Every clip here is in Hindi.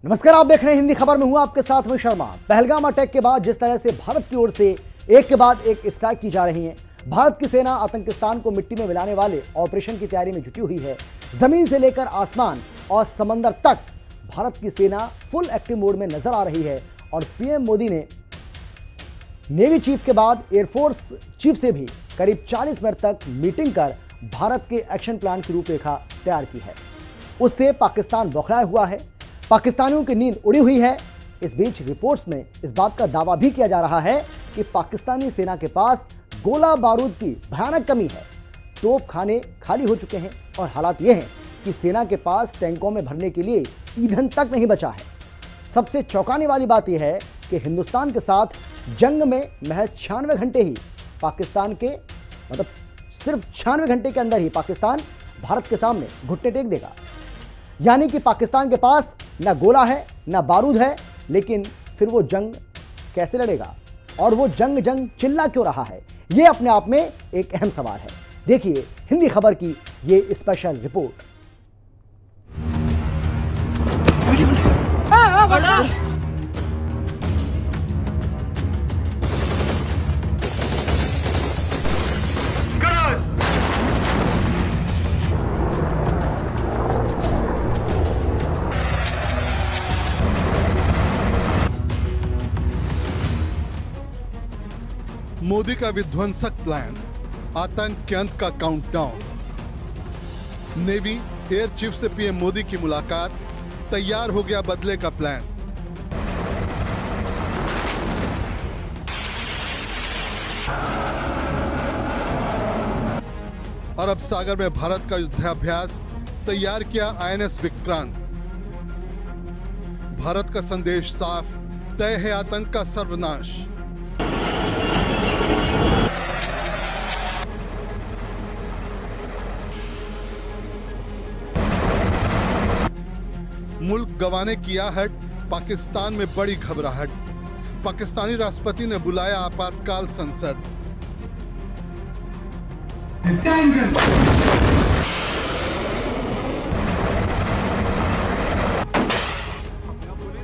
नमस्कार, आप देख रहे हैं हिंदी खबर में हूं आपके साथ में शर्मा। पहलगाम अटैक के बाद जिस तरह से भारत की ओर से एक के बाद एक स्ट्राइक की जा रही है, भारत की सेना आतंकिस्तान को मिट्टी में मिलाने वाले ऑपरेशन की तैयारी में जुटी हुई है। जमीन से लेकर आसमान और समंदर तक भारत की सेना फुल एक्टिव मोड में नजर आ रही है। और पीएम मोदी ने नेवी चीफ के बाद एयरफोर्स चीफ से भी करीब 40 मिनट तक मीटिंग कर भारत के एक्शन प्लान की रूपरेखा तैयार की है। उससे पाकिस्तान बौखलाया हुआ है, पाकिस्तानियों की नींद उड़ी हुई है। इस बीच रिपोर्ट्स में इस बात का दावा भी किया जा रहा है कि पाकिस्तानी सेना के पास गोला बारूद की भयानक कमी है। तोप खाने खाली हो चुके हैं और हालात ये हैं कि सेना के पास टैंकों में भरने के लिए ईंधन तक नहीं बचा है। सबसे चौंकाने वाली बात यह है कि हिंदुस्तान के साथ जंग में महज 96 घंटे ही पाकिस्तान के सिर्फ 96 घंटे के अंदर ही पाकिस्तान भारत के सामने घुटने टेक देगा। यानी कि पाकिस्तान के पास ना गोला है ना बारूद है, लेकिन फिर वो जंग कैसे लड़ेगा और वो जंग चिल्ला क्यों रहा है, ये अपने आप में एक अहम सवाल है। देखिए हिंदी खबर की ये स्पेशल रिपोर्ट। मोदी का विध्वंसक प्लान, आतंक के अंत का काउंटडाउन। नेवी एयर चीफ से पीएम मोदी की मुलाकात, तैयार हो गया बदले का प्लान। अरब सागर में भारत का युद्धाभ्यास, तैयार किया आईएनएस विक्रांत। भारत का संदेश साफ, तय है आतंक का सर्वनाश। मुल्क गंवाने की आहट, पाकिस्तान में बड़ी घबराहट। पाकिस्तानी राष्ट्रपति ने बुलाया आपातकाल संसद।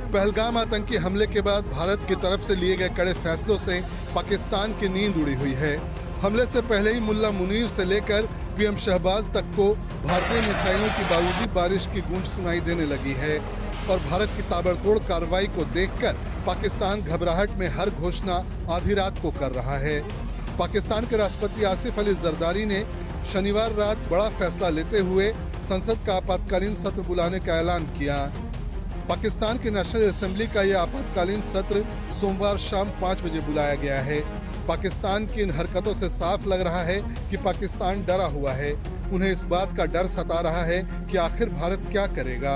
पहलगाम आतंकी हमले के बाद भारत की तरफ से लिए गए कड़े फैसलों से पाकिस्तान की नींद उड़ी हुई है। हमले से पहले ही मुल्ला मुनीर से लेकर पीएम शहबाज तक को भारतीय मिसाइलों की बारूदी बारिश की गूंज सुनाई देने लगी है। और भारत की ताबड़तोड़ कार्रवाई को देखकर पाकिस्तान घबराहट में हर घोषणा आधी रात को कर रहा है। पाकिस्तान के राष्ट्रपति आसिफ अली जरदारी ने शनिवार रात बड़ा फैसला लेते हुए संसद का आपातकालीन सत्र बुलाने का ऐलान किया। पाकिस्तान की नेशनल असेंबली का यह आपातकालीन सत्र सोमवार शाम 5 बजे बुलाया गया है। पाकिस्तान की इन हरकतों से साफ लग रहा है कि पाकिस्तान डरा हुआ है। उन्हें इस बात का डर सता रहा है कि आखिर भारत क्या करेगा।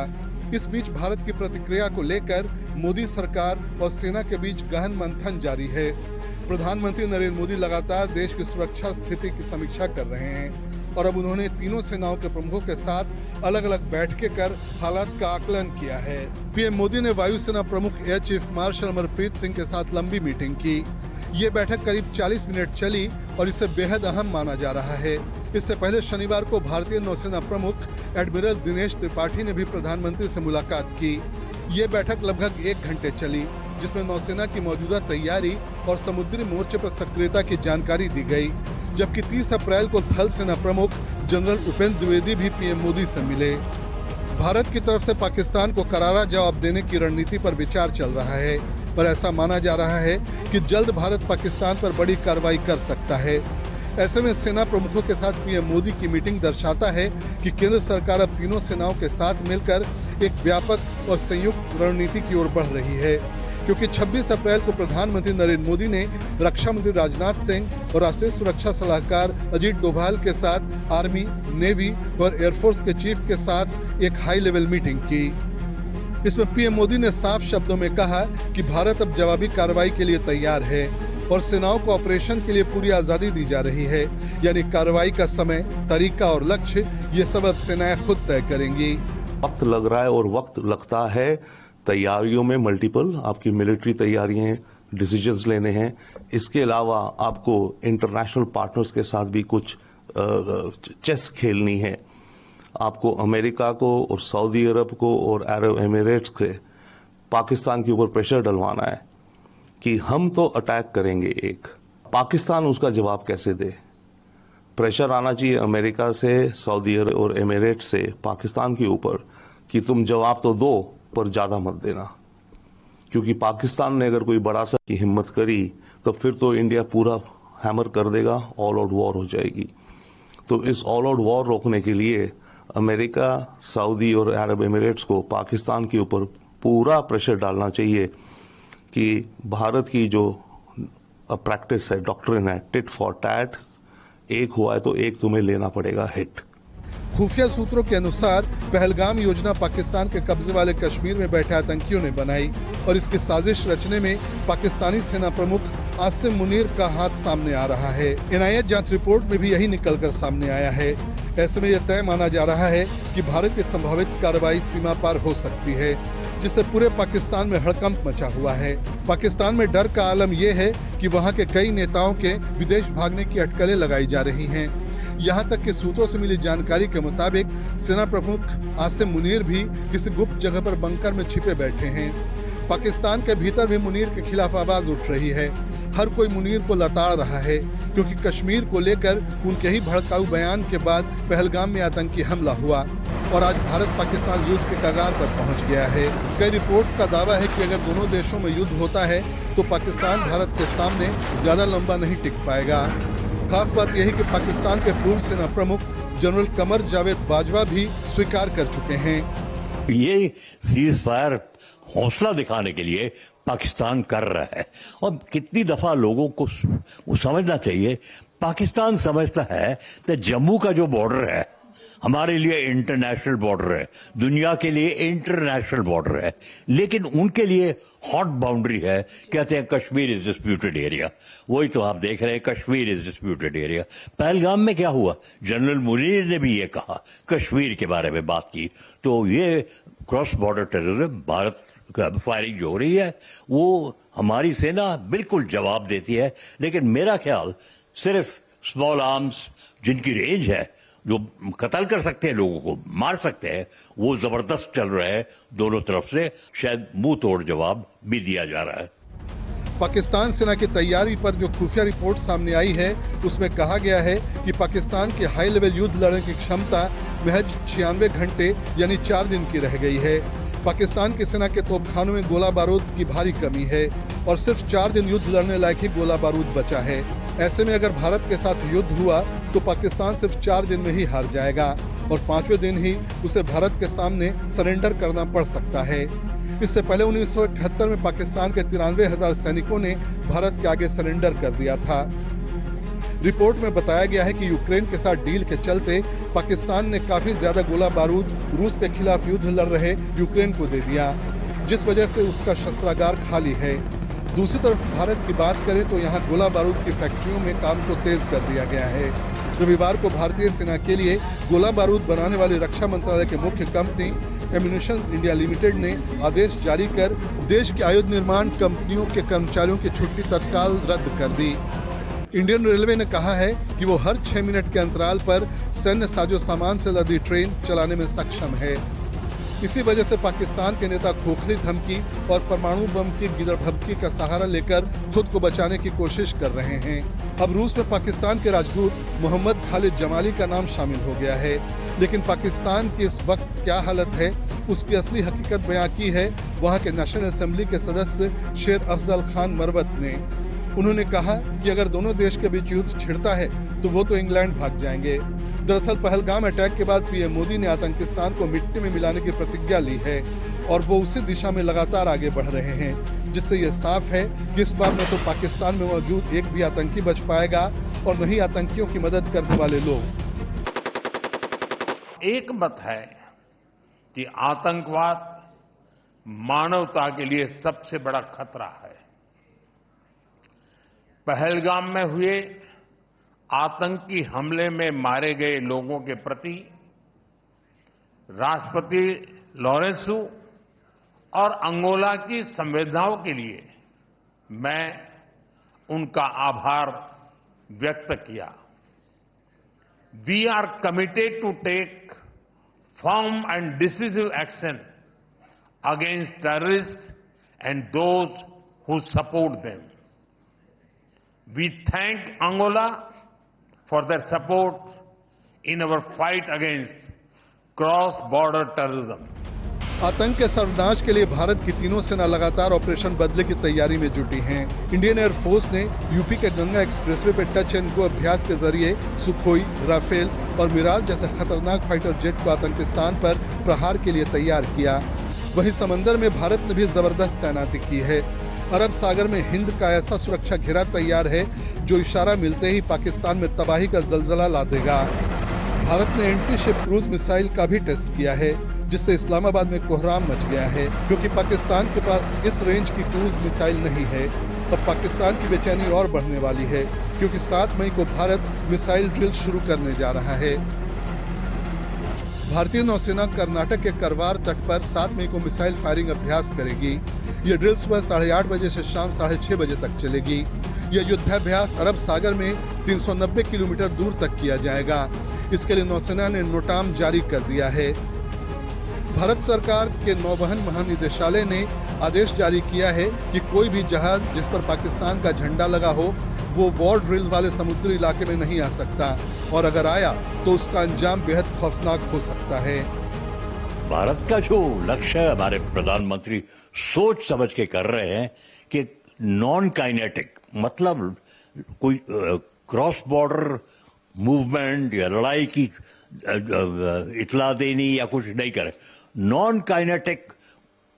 इस बीच भारत की प्रतिक्रिया को लेकर मोदी सरकार और सेना के बीच गहन मंथन जारी है। प्रधानमंत्री नरेंद्र मोदी लगातार देश की सुरक्षा स्थिति की समीक्षा कर रहे हैं और अब उन्होंने तीनों सेनाओं के प्रमुखों के साथ अलग अलग बैठकें कर हालात का आकलन किया है। पीएम मोदी ने वायुसेना प्रमुख air chief marshal Amarpreet Singh के साथ लंबी मीटिंग की। ये बैठक करीब 40 मिनट चली और इसे बेहद अहम माना जा रहा है। इससे पहले शनिवार को भारतीय नौसेना प्रमुख एडमिरल दिनेश त्रिपाठी ने भी प्रधानमंत्री से मुलाकात की। ये बैठक लगभग 1 घंटे चली, जिसमें नौसेना की मौजूदा तैयारी और समुद्री मोर्चे पर सक्रियता की जानकारी दी गई। जबकि 30 अप्रैल को थल सेना प्रमुख जनरल उपेंद्र द्विवेदी भी पीएम मोदी से मिले। भारत की तरफ से पाकिस्तान को करारा जवाब देने की रणनीति पर विचार चल रहा है, पर ऐसा माना जा रहा है कि जल्द भारत पाकिस्तान पर बड़ी कार्रवाई कर सकता है। ऐसे में सेना प्रमुखों के साथ पीएम मोदी की मीटिंग दर्शाता है कि केंद्र सरकार अब तीनों सेनाओं के साथ मिलकर एक व्यापक और संयुक्त रणनीति की ओर बढ़ रही है, क्योंकि 26 अप्रैल को प्रधानमंत्री नरेंद्र मोदी ने रक्षा मंत्री राजनाथ सिंह और राष्ट्रीय सुरक्षा सलाहकार अजीत डोभाल के साथ आर्मी, नेवी और एयरफोर्स के चीफ के साथ एक हाई लेवल मीटिंग की। इसमें पीएम मोदी ने साफ शब्दों में कहा कि भारत अब जवाबी कार्रवाई के लिए तैयार है और सेनाओं को ऑपरेशन के लिए पूरी आजादी दी जा रही है, यानी कार्रवाई का समय, तरीका और लक्ष्य ये सब अब सेनाएं खुद तय करेंगी। वक्त लग रहा है और वक्त लगता है तैयारियों में, मल्टीपल आपकी मिलिट्री तैयारियां, डिसीजंस लेने हैं। इसके अलावा आपको इंटरनेशनल पार्टनर्स के साथ भी कुछ चेस खेलनी है। आपको अमेरिका को और सऊदी अरब को और अरब एमिरेट्स के पाकिस्तान के ऊपर प्रेशर डलवाना है कि हम तो अटैक करेंगे, एक पाकिस्तान उसका जवाब कैसे दे। प्रेशर आना चाहिए अमेरिका से, सऊदी अरब और एमिरेट्स से पाकिस्तान के ऊपर कि तुम जवाब तो दो पर ज्यादा मत देना, क्योंकि पाकिस्तान ने अगर कोई बड़ा सा की हिम्मत करी तो फिर तो इंडिया पूरा हैमर कर देगा, ऑल आउट वॉर हो जाएगी। तो इस ऑल आउट वॉर रोकने के लिए अमेरिका, सऊदी और अरब एमिरेट्स को पाकिस्तान के ऊपर पूरा प्रेशर डालना चाहिए कि भारत की जो प्रैक्टिस है, डॉक्ट्रिन है, टिट फॉर टैट, एक हुआ है तो एक तुम्हें लेना पड़ेगा हिट। खुफिया सूत्रों के अनुसार पहलगाम योजना पाकिस्तान के कब्जे वाले कश्मीर में बैठे आतंकियों ने बनाई और इसकी साजिश रचने में पाकिस्तानी सेना प्रमुख आसिम मुनीर का हाथ सामने आ रहा है। एनआईए जांच रिपोर्ट में भी यही निकलकर सामने आया है। ऐसे में यह तय माना जा रहा है कि भारत की संभावित कार्रवाई सीमा पार हो सकती है, जिससे पूरे पाकिस्तान में हड़कंप मचा हुआ है। पाकिस्तान में डर का आलम यह है कि वहां के कई नेताओं के विदेश भागने की अटकलें लगाई जा रही हैं। यहां तक कि सूत्रों से मिली जानकारी के मुताबिक सेना प्रमुख आसिम मुनीर भी किसी गुप्त जगह पर बंकर में छिपे बैठे हैं। पाकिस्तान के भीतर भी मुनीर के खिलाफ आवाज उठ रही है। हर कोई मुनीर को लताड़ रहा है, क्योंकि कश्मीर को लेकर उनके ही भड़काऊ बयान के बाद पहलगाम में आतंकी हमला हुआ और आज भारत पाकिस्तान युद्ध के कगार पर पहुंच गया है। कई रिपोर्ट्स का दावा है कि अगर दोनों देशों में युद्ध होता है तो पाकिस्तान भारत के सामने ज्यादा लंबा नहीं टिक पाएगा। खास बात यह है कि पाकिस्तान के पूर्व सेना प्रमुख जनरल कमर जावेद बाजवा भी स्वीकार कर चुके हैं। ये सीज फायर हौसला दिखाने के लिए पाकिस्तान कर रहा है और कितनी दफा लोगों को समझना चाहिए, पाकिस्तान समझता है कि जम्मू का जो बॉर्डर है हमारे लिए इंटरनेशनल बॉर्डर है, दुनिया के लिए इंटरनेशनल बॉर्डर है, लेकिन उनके लिए हॉट बाउंड्री है, कहते हैं कश्मीर इज डिस्प्यूटेड एरिया। वही तो आप देख रहे हैं, Kashmir is disputed area. Pahalgam में क्या हुआ, जनरल मुनीर ने भी ये कहा, कश्मीर के बारे में बात की। तो ये cross border terrorism, Bharat firing जो हो रही है वो हमारी सेना बिल्कुल जवाब देती है, लेकिन मेरा ख्याल सिर्फ स्मॉल आर्म्स जिनकी रेंज है, जो कत्ल कर सकते हैं, लोगों को मार सकते हैं, वो जबरदस्त चल रहा है दोनों तरफ से। शायद मुंह तोड़ जवाब भी दिया जा रहा है। पाकिस्तान सेना की तैयारी पर जो खुफिया रिपोर्ट सामने आई है उसमें कहा गया है कि पाकिस्तान की हाई लेवल युद्ध लड़ने की क्षमता महज 96 घंटे यानी 4 दिन की रह गई है। पाकिस्तान की सेना के तोपखानों में गोला बारूद की भारी कमी है और सिर्फ 4 दिन युद्ध लड़ने लायक ही गोला बारूद बचा है। ऐसे में अगर भारत के साथ युद्ध हुआ तो पाकिस्तान सिर्फ 4 दिन में ही हार जाएगा और 5वें दिन ही उसे भारत के सामने सरेंडर करना पड़ सकता है। इससे पहले 1971 में पाकिस्तान के 93,000 सैनिकों ने भारत के आगे सरेंडर कर दिया था। रिपोर्ट में बताया गया है कि यूक्रेन के साथ डील के चलते पाकिस्तान ने काफी ज्यादा गोला बारूद रूस के खिलाफ युद्ध लड़ रहे यूक्रेन को दे दिया, जिस वजह से उसका शस्त्रागार खाली है। दूसरी तरफ भारत की बात करें तो यहाँ गोला बारूद की फैक्ट्रियों में काम को तेज कर दिया गया है। रविवार को भारतीय सेना के लिए गोला बारूद बनाने वाली रक्षा मंत्रालय की मुख्य कंपनी एम्यूनिशंस इंडिया लिमिटेड ने आदेश जारी कर देश की आयुध निर्माण कंपनियों के कर्मचारियों की छुट्टी तत्काल रद्द कर दी। इंडियन रेलवे ने कहा है कि वो हर 6 मिनट के अंतराल पर सैन्य साजो सामान से लदी ट्रेन चलाने में सक्षम है। इसी वजह से पाकिस्तान के नेता खोखली धमकी और परमाणु बम की गिरभक्की का सहारा लेकर खुद को बचाने की कोशिश कर रहे हैं। अब रूस में पाकिस्तान के राजदूत मोहम्मद खालिद जमाली का नाम शामिल हो गया है, लेकिन पाकिस्तान की इस वक्त क्या हालत है उसकी असली हकीकत बयां की है वहां के नेशनल असेंबली के सदस्य शेर अफजल खान मरवत ने। उन्होंने कहा कि अगर दोनों देश के बीच युद्ध छिड़ता है तो वो तो इंग्लैंड भाग जाएंगे। दरअसल पहलगाम अटैक के बाद पीएम मोदी ने आतंकिस्तान को मिट्टी में मिलाने की प्रतिज्ञा ली है और वो उसी दिशा में लगातार आगे बढ़ रहे हैं, जिससे ये साफ है कि इस बार न तो पाकिस्तान में मौजूद एक भी आतंकी बच पाएगा और न ही आतंकियों की मदद करने वाले लोग। एक मत है कि आतंकवाद मानवता के लिए सबसे बड़ा खतरा है। पहलगाम में हुए आतंकी हमले में मारे गए लोगों के प्रति राष्ट्रपति लॉरेंसो और अंगोला की संवेदनाओं के लिए मैं उनका आभार व्यक्त किया। We are committed to take firm and decisive action against terrorists and those who support them. We thank Angola for their support in our fight against cross-border terrorism. आतंक के सर्वनाश के लिए भारत की तीनों सेना लगातार ऑपरेशन बदले की तैयारी में जुटी हैं। इंडियन एयरफोर्स ने यूपी के गंगा एक्सप्रेसवे पर टच एंड गो अभ्यास के जरिए सुखोई, राफेल और मिराज जैसे खतरनाक फाइटर जेट को आतंकिस्तान पर प्रहार के लिए तैयार किया। वहीं समंदर में भारत ने भी जबरदस्त तैनाती की है। अरब सागर में हिंद का ऐसा सुरक्षा घेरा तैयार है जो इशारा मिलते ही पाकिस्तान में तबाही का जलजला ला देगा। भारत ने एंटी शिप क्रूज मिसाइल का भी टेस्ट किया है, जिससे इस्लामाबाद में कोहराम मच गया है, क्योंकि पाकिस्तान के पास इस रेंज की क्रूज मिसाइल नहीं है। अब पाकिस्तान की बेचैनी और बढ़ने वाली है, क्योंकि 7 मई को भारत मिसाइल ड्रिल शुरू करने जा रहा है। भारतीय नौसेना कर्नाटक के करवार तट पर 7 मई को मिसाइल फायरिंग अभ्यास करेगी। ये ड्रिल सुबह 8:30 बजे से शाम 6:30 बजे तक चलेगी। यह युद्धाभ्यास अरब सागर में 390 किलोमीटर दूर तक किया जाएगा। इसके लिए नौसेना ने नोटाम जारी कर दिया है। भारत सरकार के नौवहन महानिदेशालय ने आदेश जारी किया है कि कोई भी जहाज जिस पर पाकिस्तान का झंडा लगा हो वो वॉर ड्रिल वाले समुद्री इलाके में नहीं आ सकता, और अगर आया तो उसका अंजाम बेहद खौफनाक हो सकता है। भारत का जो लक्ष्य है, हमारे प्रधानमंत्री सोच समझ के कर रहे हैं कि नॉन काइनेटिक, मतलब कोई क्रॉस बॉर्डर मूवमेंट या लड़ाई की इतला देनी या कुछ नहीं करे। नॉन काइनेटिक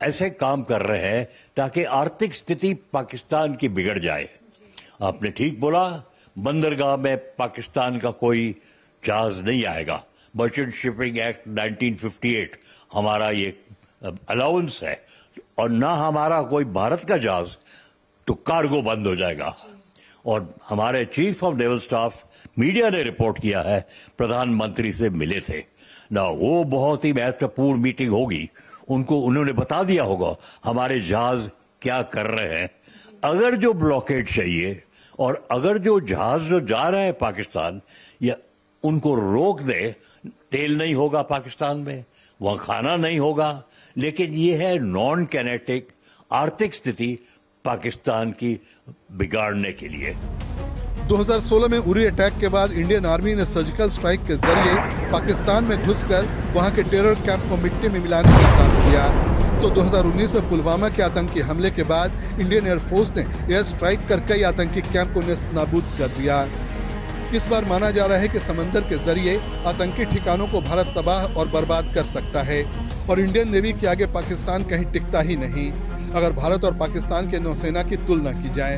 ऐसे काम कर रहे हैं ताकि आर्थिक स्थिति पाकिस्तान की बिगड़ जाए। आपने ठीक बोला, बंदरगाह में पाकिस्तान का कोई जहाज नहीं आएगा। मर्चेंट शिपिंग एक्ट 1958 हमारा ये अलाउंस है, और ना हमारा कोई भारत का जहाज, तो कार्गो बंद हो जाएगा। और हमारे chief of naval staff media ने रिपोर्ट किया है, प्रधानमंत्री से मिले थे ना, वो बहुत ही महत्वपूर्ण मीटिंग होगी। उन्होंने बता दिया होगा हमारे जहाज क्या कर रहे हैं। अगर जो ब्लॉकेड चाहिए और अगर जो जहाज जो जा रहे हैं पाकिस्तान, या उनको रोक दे, तेल नहीं होगा पाकिस्तान में, वहां खाना नहीं होगा। लेकिन ये है नॉन कैनेटिक आर्थिक स्थिति पाकिस्तान की बिगाड़ने के लिए। 2016 में उरी अटैक के बाद इंडियन आर्मी ने सर्जिकल स्ट्राइक के जरिए पाकिस्तान में घुसकर वहां के टेरर कैंप को मिट्टी में मिलाने का काम किया। तो 2019 में पुलवामा के आतंकी हमले के बाद इंडियन एयरफोर्स ने एयर स्ट्राइक कर कई आतंकी कैंप को नेस्त नाबूद कर दिया। इस बार माना जा रहा है कि समंदर के जरिए आतंकी ठिकानों को भारत तबाह और बर्बाद कर सकता है, और इंडियन नेवी के आगे पाकिस्तान कहीं टिकता ही नहीं। अगर भारत और पाकिस्तान के नौसेना की तुलना की जाए,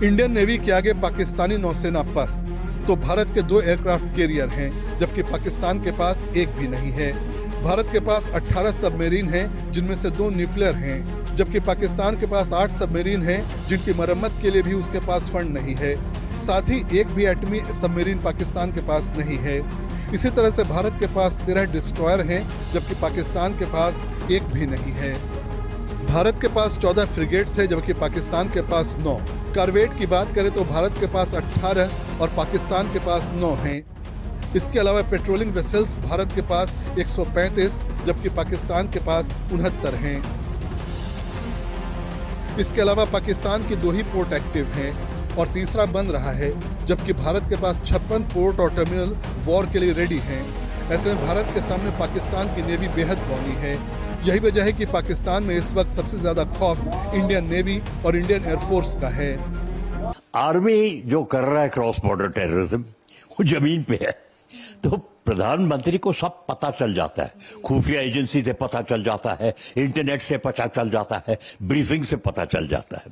इंडियन नेवी के आगे पाकिस्तानी नौसेना पस्त, तो भारत के 2 एयरक्राफ्ट कैरियर हैं, जबकि पाकिस्तान के पास एक भी नहीं है। भारत के पास 18 सबमरीन हैं, जिनमें से 2 न्यूक्लियर हैं, जबकि पाकिस्तान के पास 8 सबमरीन हैं, जिनकी मरम्मत के लिए भी उसके पास फंड नहीं है। साथ ही एक भी एटमी सबमरीन पाकिस्तान के पास नहीं है। इसी तरह से भारत के पास 13 डिस्ट्रॉयर हैं, जबकि पाकिस्तान के पास एक भी नहीं है। भारत के पास 14 फ्रिगेट्स है, जबकि पाकिस्तान के पास 9। कॉर्वेट की बात करें तो भारत के पास 18 और पाकिस्तान के पास 9 हैं। इसके अलावा पेट्रोलिंग वेसल्स भारत के पास 135, जबकि पाकिस्तान के पास 69 हैं। इसके अलावा पाकिस्तान की 2 ही पोर्ट एक्टिव हैं और तीसरा बन रहा है, जबकि भारत के पास 56 पोर्ट और टर्मिनल वॉर के लिए रेडी हैं। ऐसे में भारत के सामने पाकिस्तान की नेवी बेहद बौनी है। यही वजह है कि पाकिस्तान में इस वक्त सबसे ज्यादा खौफ इंडियन नेवी और इंडियन एयरफोर्स का है। आर्मी जो कर रहा है क्रॉस बॉर्डर टेररिज्म, वो जमीन पे है, तो प्रधानमंत्री को सब पता चल जाता है। खुफिया एजेंसी से पता चल जाता है, इंटरनेट से पता चल जाता है, ब्रीफिंग से पता चल जाता है।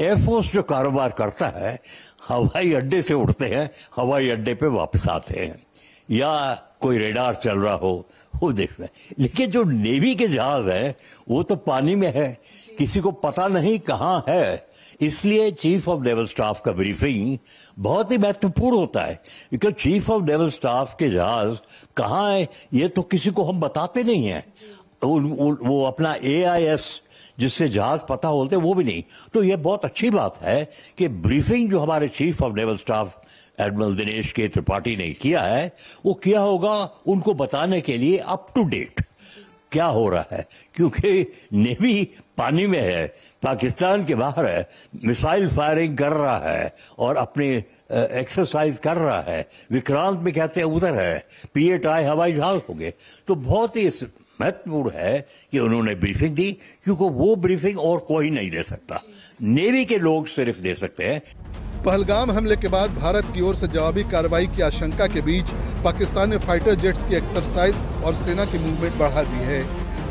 एयरफोर्स जो कारोबार करता है, हवाई अड्डे से उड़ते हैं, हवाई अड्डे पे वापस आते हैं। या कोई रेडार चल रहा हो वो देखना है। लेकिन जो नेवी के जहाज है वो तो पानी में है, किसी को पता नहीं कहां है। इसलिए चीफ ऑफ नेवल स्टाफ का ब्रीफिंग बहुत ही महत्वपूर्ण होता है, क्योंकि चीफ ऑफ नेवल स्टाफ के जहाज कहां है ये तो किसी को हम बताते नहीं है। वो अपना AIS जिससे जहाज पता होते वो भी नहीं। तो ये बहुत अच्छी बात है कि ब्रीफिंग जो हमारे chief of naval staff admiral Dinesh के त्रिपाठी ने किया है वो किया होगा उनको बताने के लिए अप टू डेट क्या हो रहा है, क्योंकि नेवी पानी में है, पाकिस्तान के बाहर है, मिसाइल फायरिंग कर रहा है और अपनी एक्सरसाइज कर रहा है। विक्रांत में कहते हैं उधर है, PATI हवाई जहाज हो गए। तो बहुत ही महत्वपूर्ण है कि उन्होंने ब्रीफिंग दी, क्योंकि वो ब्रीफिंग और कोई नहीं दे सकता, नेवी के लोग सिर्फ दे सकते हैं। पहलगाम हमले के बाद भारत की ओर से जवाबी कार्रवाई की आशंका के बीच पाकिस्तान ने फाइटर जेट्स की एक्सरसाइज और सेना की मूवमेंट बढ़ा दी है।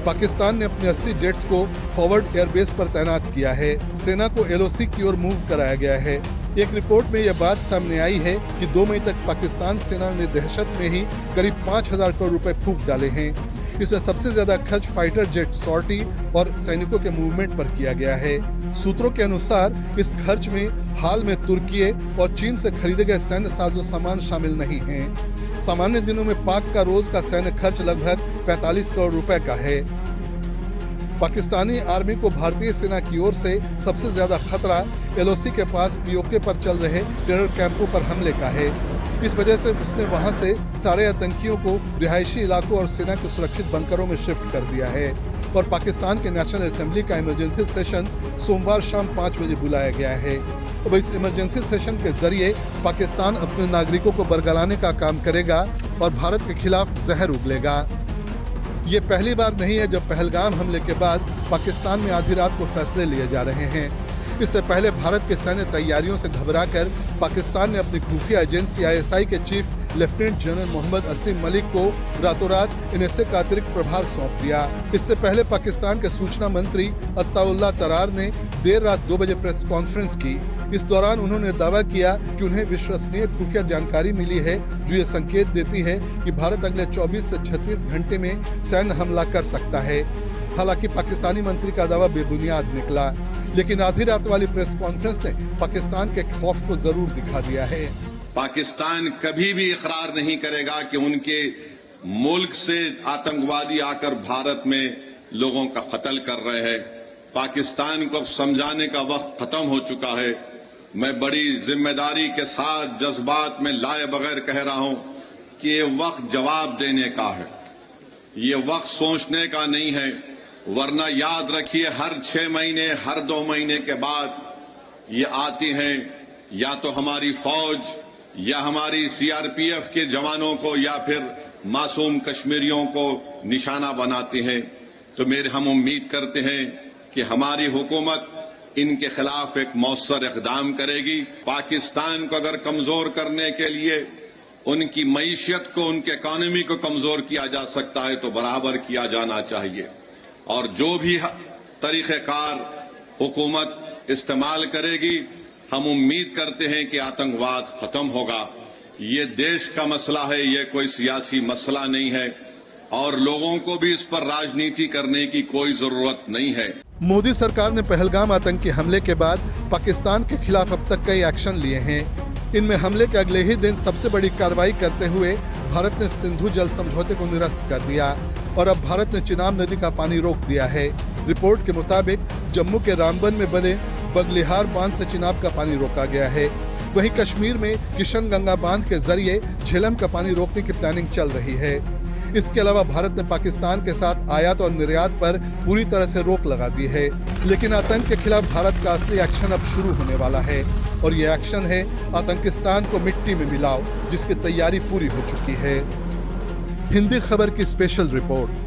पाकिस्तान ने अपने 80 जेट्स को फॉरवर्ड एयरबेस पर तैनात किया है। सेना को LOC की ओर मूव कराया गया है। एक रिपोर्ट में यह बात सामने आई है कि 2 मई तक पाकिस्तान सेना ने दहशत में ही करीब 5,000 करोड़ रुपए फूंक डाले हैं। इसमें सबसे ज्यादा खर्च फाइटर जेट सॉर्टी और सैनिकों के मूवमेंट पर किया गया है। सूत्रों के अनुसार इस खर्च में हाल में तुर्की और चीन से खरीदे गए सैन्य साजो सामान शामिल नहीं हैं। सामान्य दिनों में पाक का रोज का सैन्य खर्च लगभग 45 करोड़ रुपए का है। पाकिस्तानी आर्मी को भारतीय सेना की ओर से सबसे ज्यादा खतरा LOC के पास POK पर चल रहे टेरर कैंपों पर हमले का है। इस वजह से उसने वहां से सारे आतंकियों को रिहायशी इलाकों और सेना के सुरक्षित बंकरों में शिफ्ट कर दिया है। और पाकिस्तान के नेशनल असेंबली का इमरजेंसी सेशन सोमवार शाम 5 बजे बुलाया गया है। अब इस इमरजेंसी सेशन के जरिए पाकिस्तान अपने नागरिकों को बरगलाने का काम करेगा और भारत के खिलाफ जहर उगलेगा। ये पहली बार नहीं है जब पहलगाम हमले के बाद पाकिस्तान में आधी रात को फैसले लिए जा रहे हैं। इससे पहले भारत के सैन्य तैयारियों से घबराकर पाकिस्तान ने अपनी खुफिया एजेंसी ISI के चीफ लेफ्टिनेंट जनरल मोहम्मद असीम मलिक को रातों रात NSA का अतिरिक्त प्रभार सौंप दिया। इससे पहले पाकिस्तान के सूचना मंत्री अत्ताउल्लाह तरार ने देर रात 2 बजे प्रेस कॉन्फ्रेंस की। इस दौरान उन्होंने दावा किया कि उन्हें विश्वसनीय खुफिया जानकारी मिली है जो ये संकेत देती है कि भारत अगले 24 से 36 घंटे में सैन्य हमला कर सकता है। हालांकि पाकिस्तानी मंत्री का दावा बेबुनियाद निकला, लेकिन आधी रात वाली प्रेस कॉन्फ्रेंस ने पाकिस्तान के खौफ को जरूर दिखा दिया है। पाकिस्तान कभी भी इकरार नहीं करेगा कि उनके मुल्क से आतंकवादी आकर भारत में लोगों का कत्ल कर रहे हैं। पाकिस्तान को अब समझाने का वक्त खत्म हो चुका है। मैं बड़ी जिम्मेदारी के साथ जज्बात में लाए बगैर कह रहा हूं कि ये वक्त जवाब देने का है, ये वक्त सोचने का नहीं है। वरना याद रखिए, हर 6 महीने हर 2 महीने के बाद ये आती हैं, या तो हमारी फौज या हमारी CRPF के जवानों को या फिर मासूम कश्मीरियों को निशाना बनाती हैं। तो हम उम्मीद करते हैं कि हमारी हुकूमत इनके खिलाफ एक मौसर इक़दाम करेगी। पाकिस्तान को अगर कमजोर करने के लिए उनकी मईशत को, उनके इकॉनमी को कमजोर किया जा सकता है तो बराबर किया जाना चाहिए। और जो भी तरीक़ेकार हुकूमत इस्तेमाल करेगी, हम उम्मीद करते हैं कि आतंकवाद खत्म होगा। ये देश का मसला है, ये कोई सियासी मसला नहीं है और लोगों को भी इस पर राजनीति करने की कोई जरूरत नहीं है। मोदी सरकार ने पहलगाम आतंकी हमले के बाद पाकिस्तान के खिलाफ अब तक कई एक्शन लिए हैं। इनमें हमले के अगले ही दिन सबसे बड़ी कार्रवाई करते हुए भारत ने सिंधु जल समझौते को निरस्त कर दिया और अब भारत ने चिनाब नदी का पानी रोक दिया है। रिपोर्ट के मुताबिक जम्मू के रामबन में बने बगलिहार बांध से चिनाब का पानी रोका गया है। वहीं कश्मीर में किशन गंगा बांध के जरिए झेलम का पानी रोकने की प्लानिंग चल रही है। इसके अलावा भारत ने पाकिस्तान के साथ आयात और निर्यात पर पूरी तरह से रोक लगा दी है। लेकिन आतंक के खिलाफ भारत का असली एक्शन अब शुरू होने वाला है और ये एक्शन है आतंकिस्तान को मिट्टी में मिलाओ, जिसकी तैयारी पूरी हो चुकी है। हिंदी खबर की स्पेशल रिपोर्ट।